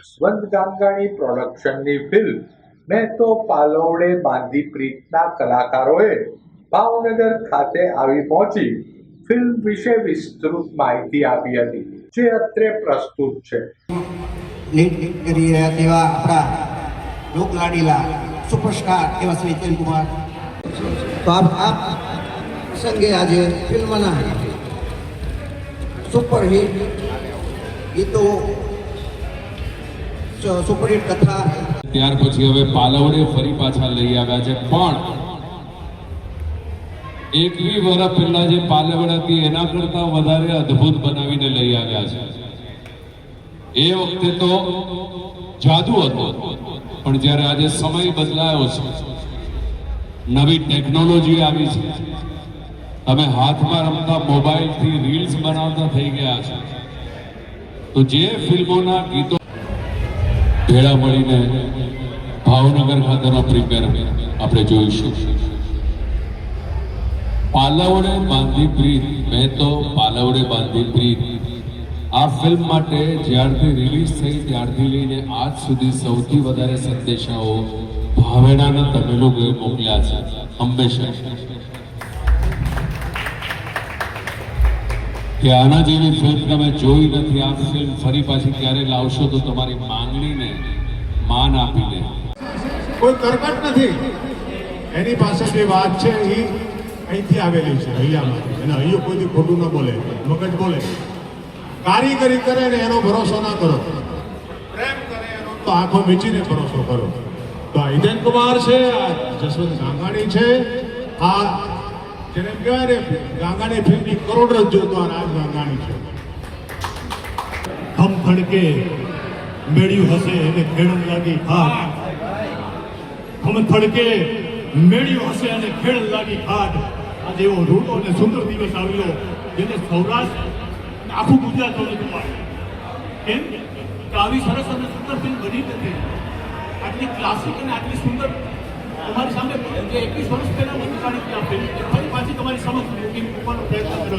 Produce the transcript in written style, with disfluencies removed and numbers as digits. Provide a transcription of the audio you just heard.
Jaswant Gangani પ્રોડક્શનની film મેં તો પાલવડે બાંધી પ્રીતના કલાકારોએ ભાવનગર ખાતે આવી પહોંચી ફિલ્મ વિશે વિસ્તૃત માહિતી આપી હતી, જે અત્રે પ્રસ્તુત છે. લીડ કરી રહ્યા તેવા આપણા લોકલાડીલા સુપરસ્ટાર એવા શ્રી ચેતન કુમાર. તો આપ સંગે આજે ફિલ્મના સુપરહિટ ગીતો, સુપરહિટ કથા, ત્યાર પછી હવે પાલવડે ફરી પાછા લઈ આવ્યા છે. પણ 21 વર્ષ પહેલા જે પાલવડ હતી એના કરતા વધારે અદ્ભુત બનાવીને લઈ આવ્યા છે. એ વખતે તો જાદુ હતો, પણ જ્યારે આજે સમય બદલાયો છે, નવી ટેકનોલોજી આવી છે, તમે હાથમાં રમતા મોબાઈલથી રીલ્સ બનાવતા થઈ ગયા છે, તો જે ફિલ્મોના ગીતો ભેળા મળીને ભાવનગર ખાતેનો પ્રીમિયર આપણે જોઈશું. પાલવડે બાંધી પ્રીત, મેં તો પાલવડે બાંધી પ્રીત આ ફિલ્મ માટે જ્યારથી રિલીઝ થઈ ત્યારથી લઈને આજ સુધી સૌથી વધારે સંદેશાઓ ભાવેણાના તમે લોકોએ મોકલ્યા છે. હંમેશા કે આના જેવી ફિલ્મ તમે જોઈ નથી, આ ફિલ્મ ફરી પાછી ક્યારે લાવશો તો તમારી માંગણીને માન આપીને. કોઈ કરકટ નથી, એની પાસે જે વાત છે એ અહીંથી આવેલી છે, અહીંયામાંથી. અને અહીંયા કોઈથી ખોટું ન બોલે, મગજ બોલે. કારીગરી કરે ને એનો ભરોસો ના કરો, પ્રેમ કરે એનો તો આંખો મીચીને ભરોસો કરો. તો આ હિતેન કુમાર છે, આ જસવંત ગાંગાણી છે, આ જેને કહેવાય ને ગાંગાણી ફિલ્મની કરોડરજ્જુ તો આ રાજ ગાંગાણી છે. હમ ફડકે મેળ્યું હશે એને ખેડ લાગી ખાટ, હમ ફડકે મેળ્યું હશે અને ખેડ લાગી ખાટ. આજે એવો રૂડો અને સુંદર દિવસ આવ્યો જેને સૌરાષ્ટ્ર આખું ગુજરાત કેમ કે આવી સરસ અને સુંદર ફિલ્મ બની નથી. આટલી ક્લાસિક અને આટલી સુંદર તમારી સામે જે 21 વર્ષ પહેલા બની કાઢી ફિલ્મ ફરી પાછી તમારી સમક્ષ મૂકવાનો પ્રયત્ન કર્યો.